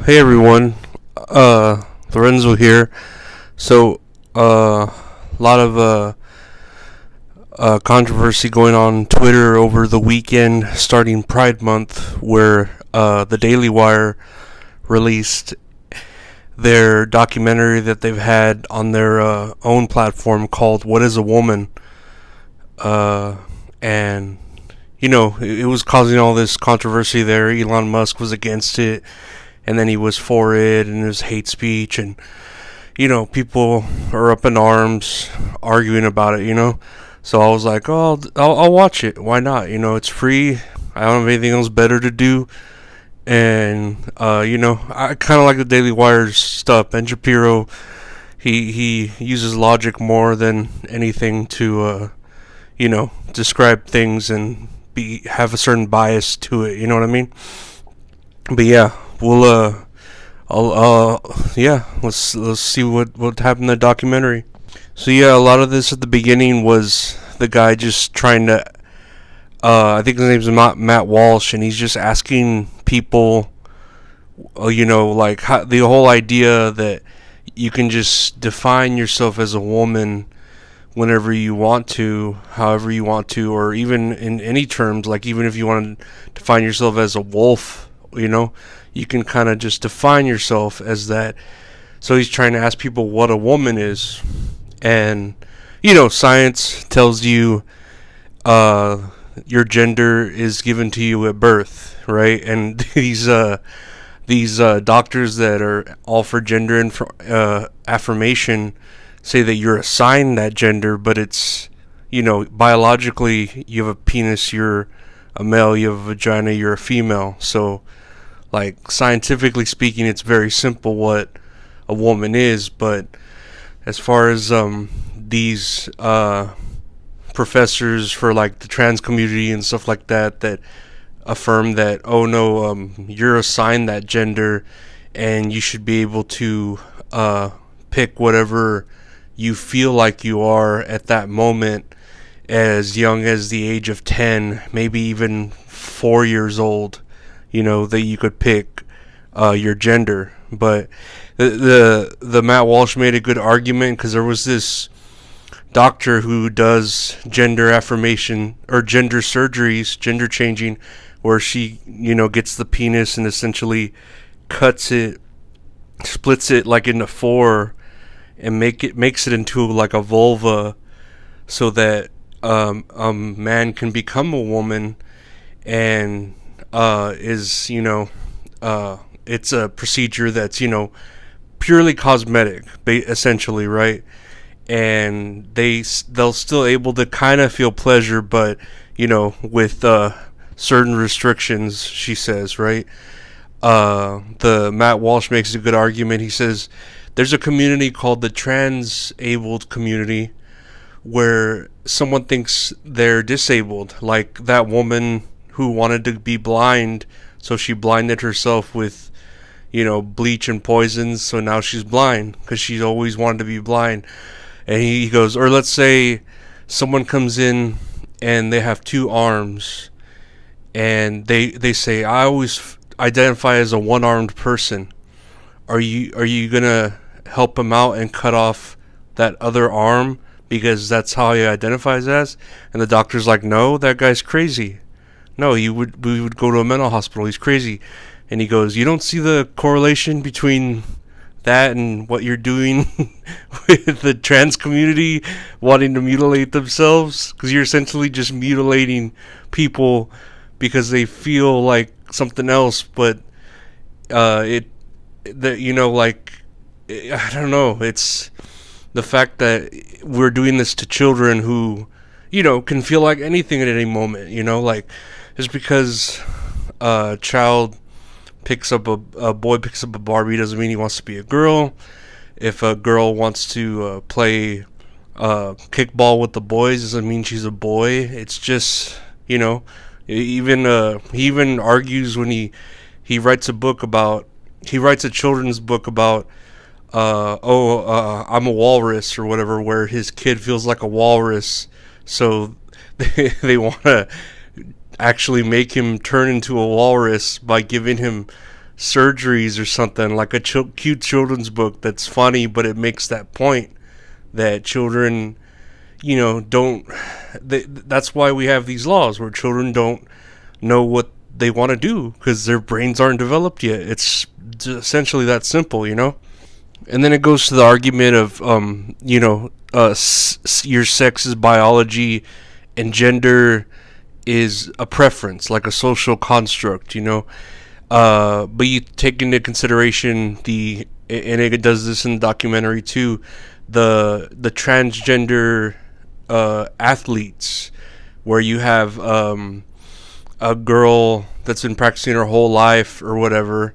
Hey everyone, Lorenzo here. So, a lot of controversy going on Twitter over the weekend, starting Pride Month, where the Daily Wire released their documentary that they've had on their own platform called "What Is a Woman," and it was causing all this controversy there. Elon Musk was against it, and then he was for it, and it was hate speech, and people are up in arms arguing about it. So I was like, oh, I'll watch it. Why not? It's free. I don't have anything else better to do, and I kind of like the Daily Wire's stuff. Ben Shapiro, he uses logic more than anything to describe things and have a certain bias to it. You know what I mean? But yeah, we'll let's see what happened in the documentary. So yeah, a lot of this at the beginning was the guy just trying to I think his name's Matt Walsh, and he's just asking people like the whole idea that you can just define yourself as a woman whenever you want to, however you want to, or even in any terms, like even if you want to define yourself as a wolf, you can kind of just define yourself as that. So he's trying to ask people what a woman is. And, science tells you your gender is given to you at birth, right? And these doctors that are all for gender affirmation say that you're assigned that gender, but it's, biologically you have a penis, you're a male, you have a vagina, you're a female. So, like, scientifically speaking, it's very simple what a woman is. But as far as these professors for like the trans community and stuff like that affirm that, oh no, you're assigned that gender and you should be able to pick whatever you feel like you are at that moment, as young as the age of 10, maybe even 4 years old, that you could pick your gender. But the Matt Walsh made a good argument, because there was this doctor who does gender affirmation or gender surgeries, gender changing, where she gets the penis and essentially cuts it, splits it like into four, and makes it into like a vulva, so that a man can become a woman, and is it's a procedure that's purely cosmetic, essentially, right? And they'll still able to kind of feel pleasure, but with certain restrictions, she says, right? The Matt Walsh makes a good argument. He says there's a community called the trans-abled community, where someone thinks they're disabled, like that woman who wanted to be blind, so she blinded herself with bleach and poisons, so now she's blind because she's always wanted to be blind. And he goes, or let's say someone comes in and they have two arms, and they say, I always identify as a one-armed person. Are you gonna help him out and cut off that other arm because that's how he identifies as? And the doctor's like, no, that guy's crazy. No, we would go to a mental hospital. He's crazy. And he goes, you don't see the correlation between that and what you're doing with the trans community wanting to mutilate themselves? Because you're essentially just mutilating people because they feel like something else, but I don't know. It's the fact that we're doing this to children who, can feel like anything at any moment. Like, just because a child picks up a boy picks up a Barbie doesn't mean he wants to be a girl. If a girl wants to play kickball with the boys, doesn't mean she's a boy. It's just, he even argues when he writes a children's book about I'm a walrus or whatever, where his kid feels like a walrus, so they want to actually make him turn into a walrus by giving him surgeries or something, like a cute children's book that's funny, but it makes that point that children, don't. That's why we have these laws where children don't know what they want to do because their brains aren't developed yet. It's essentially that simple. And then it goes to the argument of, your sex is biology and gender is a preference, like a social construct. But you take into consideration and it does this in the documentary too, the transgender athletes, where you have a girl that's been practicing her whole life or whatever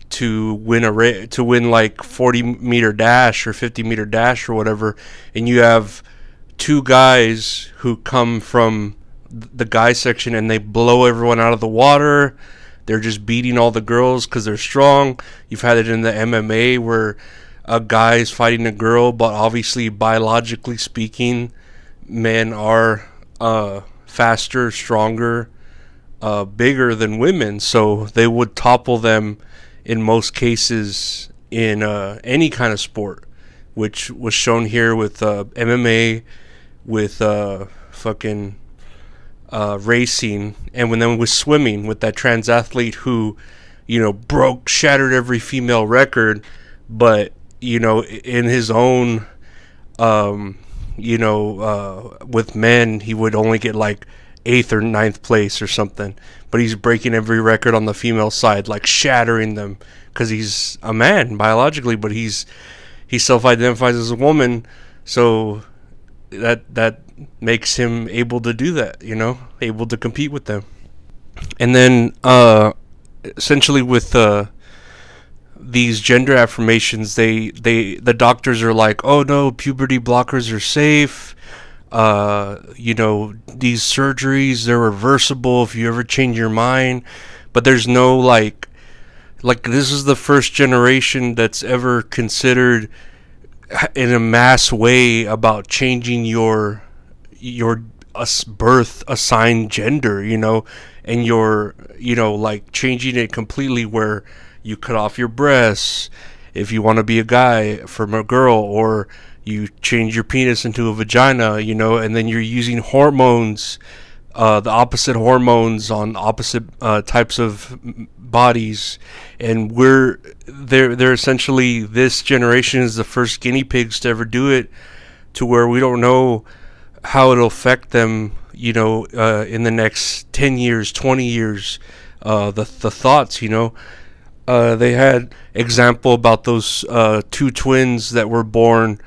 to win like 40-meter dash or 50-meter dash or whatever, and you have two guys who come from the guy section and they blow everyone out of the water. They're just beating all the girls because they're strong. You've had it in the MMA where a guy's fighting a girl, but obviously biologically speaking, men are faster, stronger, bigger than women, so they would topple them in most cases in any kind of sport, which was shown here with MMA, with fucking racing, and then with swimming with that trans athlete who, shattered every female record, but in his own, with men he would only get like 8th or 9th place or something, but he's breaking every record on the female side, like shattering them, because he's a man biologically, but he self-identifies as a woman, so that makes him able to do that, able to compete with them. And then essentially with these gender affirmations, the doctors are like, oh no, puberty blockers are safe. These surgeries, they're reversible if you ever change your mind. But there's no like this is the first generation that's ever considered in a mass way about changing your birth assigned gender, and your, like changing it completely, where you cut off your breasts if you want to be a guy from a girl, or you change your penis into a vagina, and then you're using hormones, the opposite hormones on opposite types of bodies, and they're essentially, this generation is the first guinea pigs to ever do it, to where we don't know how it'll affect them, in the next 10 years, 20 years, the thoughts, they had example about those two twins that were born,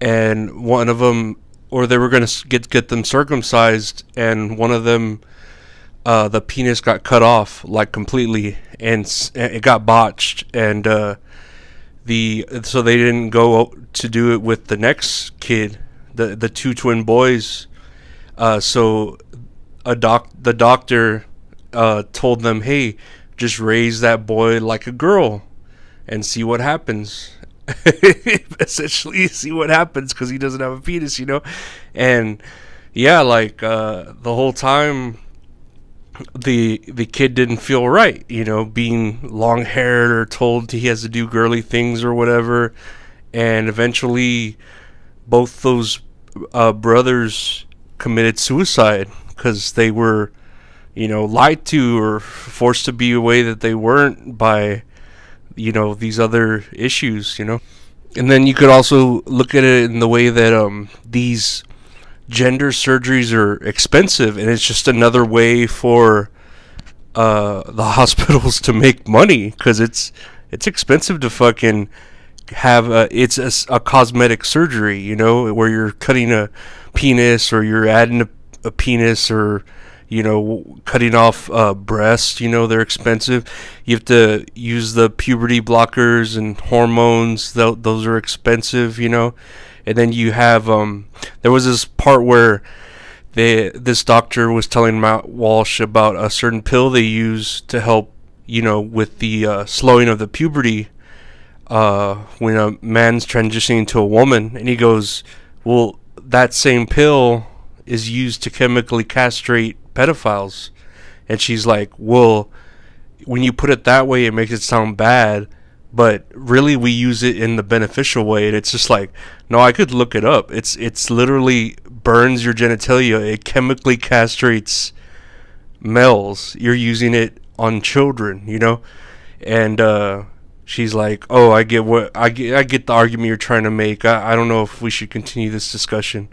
and one of them, or they were going to get them circumcised, and one of them, the penis got cut off like completely, and it got botched, and so they didn't go to do it with the next kid, the two twin boys. So the doctor told them, hey, just raise that boy like a girl and see what happens. Essentially, see what happens, because he doesn't have a penis, and yeah, like the whole time the kid didn't feel right, being long haired or told he has to do girly things or whatever, and eventually both those brothers committed suicide because they were, lied to or forced to be a way that they weren't by, these other issues, And then you could also look at it in the way that these gender surgeries are expensive, and it's just another way for the hospitals to make money, because it's expensive to fucking have it's a cosmetic surgery, where you're cutting a penis, or you're adding a penis, or cutting off breasts, they're expensive. You have to use the puberty blockers and hormones, those are expensive, And then you have, there was this part where this doctor was telling Walsh about a certain pill they use to help, with the slowing of the puberty when a man's transitioning to a woman. And he goes, well, that same pill is used to chemically castrate pedophiles. And she's like, well, when you put it that way, it makes it sound bad, but really we use it in the beneficial way, and it's just like, no, I could look it up. It's literally burns your genitalia. It chemically castrates males. You're using it on children, and she's like, oh, I get the argument you're trying to make. I don't know if we should continue this discussion.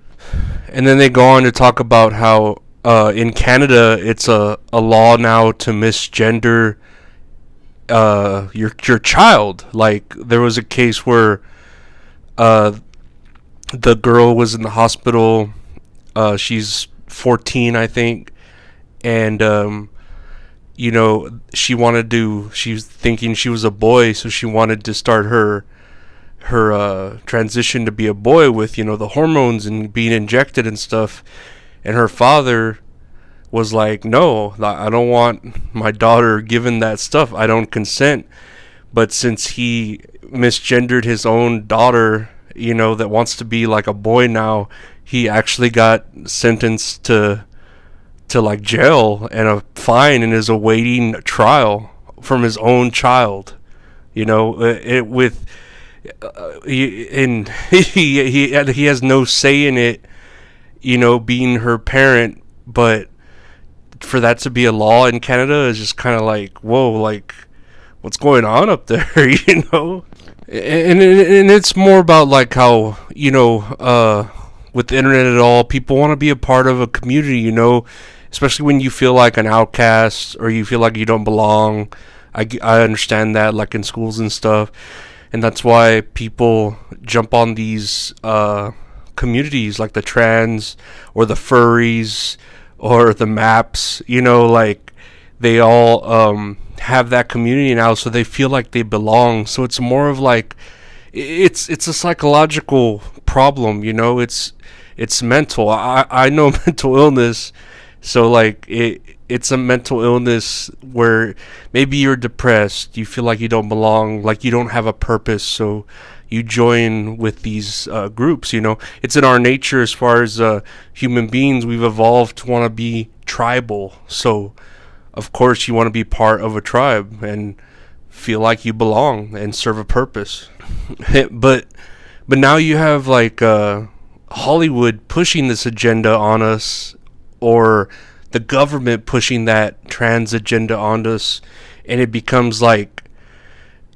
And then they go on to talk about how in Canada it's a law now to misgender your child. Like, there was a case where uh, the girl was in the hospital. She's 14, I think, and she was thinking she was a boy, so she wanted to start her transition to be a boy with the hormones and being injected and stuff. And her father was like, no, I don't want my daughter given that stuff. I don't consent. But since he misgendered his own daughter, that wants to be like a boy now, he actually got sentenced to like jail and a fine, and is awaiting trial from his own child. It with and he has no say in it, being her parent. But for that to be a law in Canada is just kind of like, whoa, like, what's going on up there, And it's more about like how, with the internet and all, people want to be a part of a community, especially when you feel like an outcast or you feel like you don't belong. I understand that, like in schools and stuff. And that's why people jump on these communities like the trans or the furries or the maps, like they all have that community now, so they feel like they belong. So it's more of like, it's a psychological problem, it's mental. I know mental illness, so like it's a mental illness where maybe you're depressed, you feel like you don't belong, like you don't have a purpose, so you join with these groups. It's in our nature as far as human beings. We've evolved to want to be tribal, so of course you want to be part of a tribe and feel like you belong and serve a purpose. but now you have like Hollywood pushing this agenda on us, or the government pushing that trans agenda on us, and it becomes like,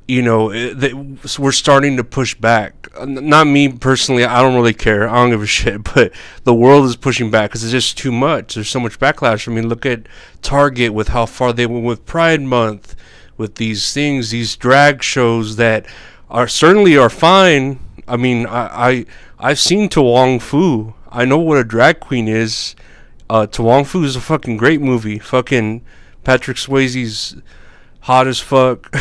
we're starting to push back. Not me personally, I don't really care, I don't give a shit, but the world is pushing back because it's just too much. There's so much backlash. I mean, look at Target with how far they went with Pride Month, with these things, these drag shows that certainly are fine. I mean, I've seen To Wong Fu. I know what a drag queen is. To Wong Fu is a fucking great movie. Fucking Patrick Swayze's hot as fuck.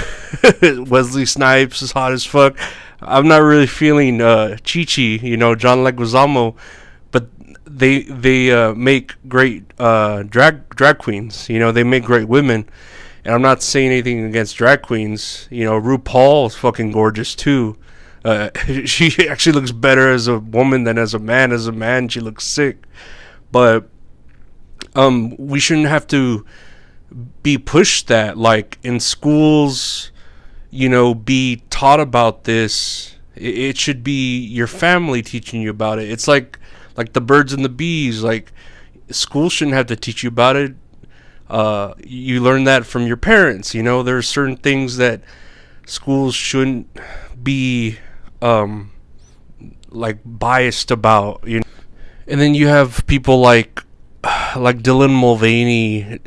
Wesley Snipes is hot as fuck. I'm not really feeling Chi-Chi, John Leguizamo, but they make great drag queens. They make great women, and I'm not saying anything against drag queens. RuPaul is fucking gorgeous too. She actually looks better as a woman than as a man. As a man, she looks sick. But we shouldn't have to be pushed that, like, in schools, be taught about this. It should be your family teaching you about it. It's like the birds and the bees. Like, school shouldn't have to teach you about it. You learn that from your parents. There are certain things that schools shouldn't be like biased about. And then you have people like Dylan Mulvaney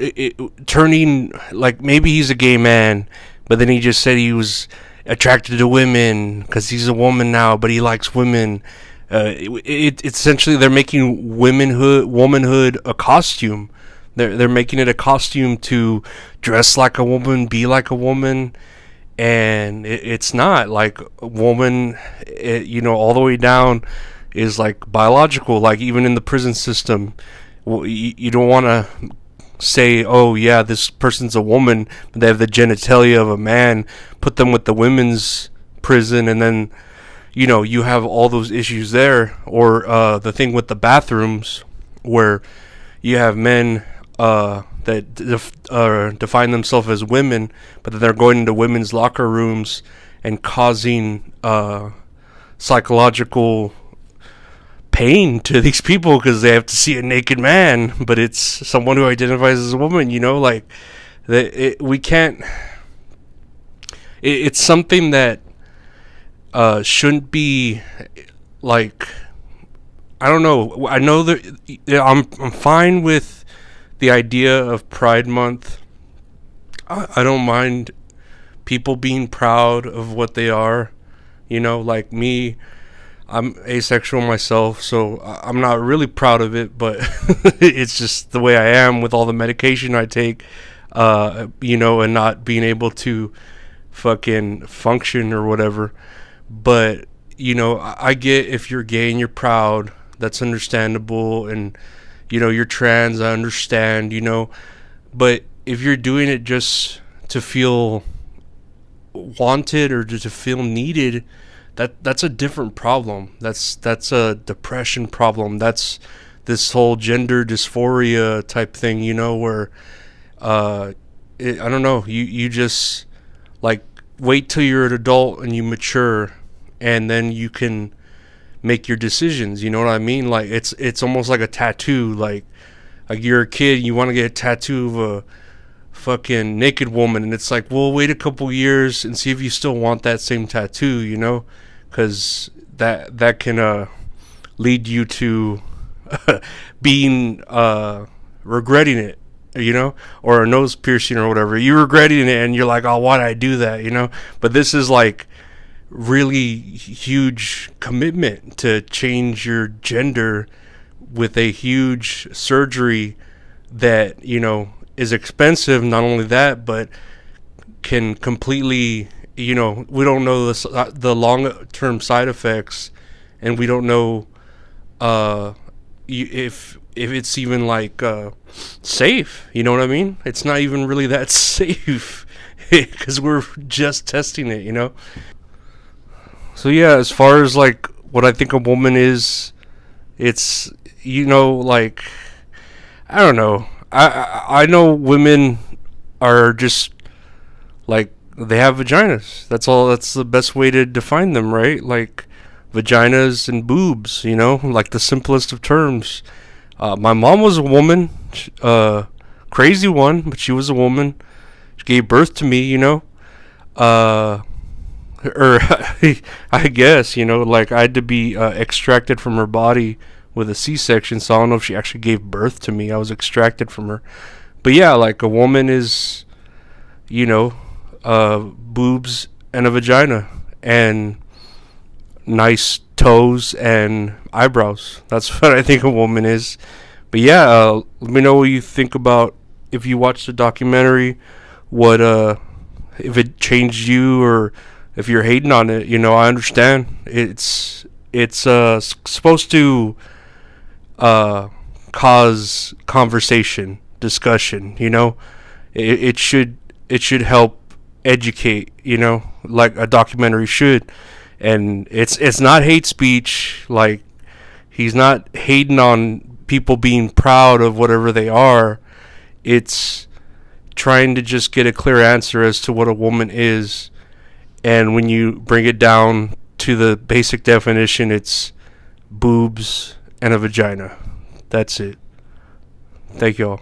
turning, like, maybe he's a gay man, but then he just said he was attracted to women because he's a woman now, but he likes women. Essentially they're making womanhood a costume. They're making it a costume to dress like a woman, be like a woman, and it's not like a woman. All the way down is like biological. Like, even in the prison system, you don't want to say, oh yeah, this person's a woman, but they have the genitalia of a man. Put them with the women's prison, and then you have all those issues there. Or the thing with the bathrooms, where you have men that define themselves as women, but then they're going into women's locker rooms and causing psychological pain to these people because they have to see a naked man, but it's someone who identifies as a woman. Like we can't. It's something that shouldn't be like. I don't know. I know that I'm fine with the idea of Pride Month. I don't mind people being proud of what they are. Like me, I'm asexual myself, so I'm not really proud of it, but it's just the way I am with all the medication I take, and not being able to fucking function or whatever. But, I get if you're gay and you're proud, that's understandable, and, you're trans, I understand, but if you're doing it just to feel wanted or to feel needed, that's a different problem. That's a depression problem. That's this whole gender dysphoria type thing, where I don't know, you just like wait till you're an adult and you mature, and then you can make your decisions. You know what I mean? Like it's almost like a tattoo. Like you're a kid, you want to get a tattoo of a fucking naked woman, and it's like, well, wait a couple years and see if you still want that same tattoo, because that can lead you to being regretting it, or a nose piercing or whatever. You're regretting it and you're like, oh, why did I do that, but this is like really huge commitment to change your gender with a huge surgery that is expensive. Not only that, but can completely, we don't know the long-term side effects, and we don't know if it's even like safe. You know what I mean? It's not even really that safe because we're just testing it. So yeah, as far as like what I think a woman is, it's like, I don't know. I know women are just like, they have vaginas. That's all. That's the best way to define them, right? Like vaginas and boobs, like the simplest of terms. My mom was a woman, crazy one, but she was a woman. She gave birth to me, or I guess, like I had to be extracted from her body with a C-section, so I don't know if she actually gave birth to me. I was extracted from her. But yeah, like a woman is, boobs and a vagina and nice toes and eyebrows. That's what I think a woman is. But yeah, let me know what you think about, if you watched the documentary, what if it changed you, or if you're hating on it. I understand. It's supposed to cause conversation, discussion. It should help educate. Like a documentary should. And it's not hate speech. Like, he's not hating on people being proud of whatever they are. It's trying to just get a clear answer as to what a woman is. And when you bring it down to the basic definition, it's boobs and a vagina. That's it. Thank y'all.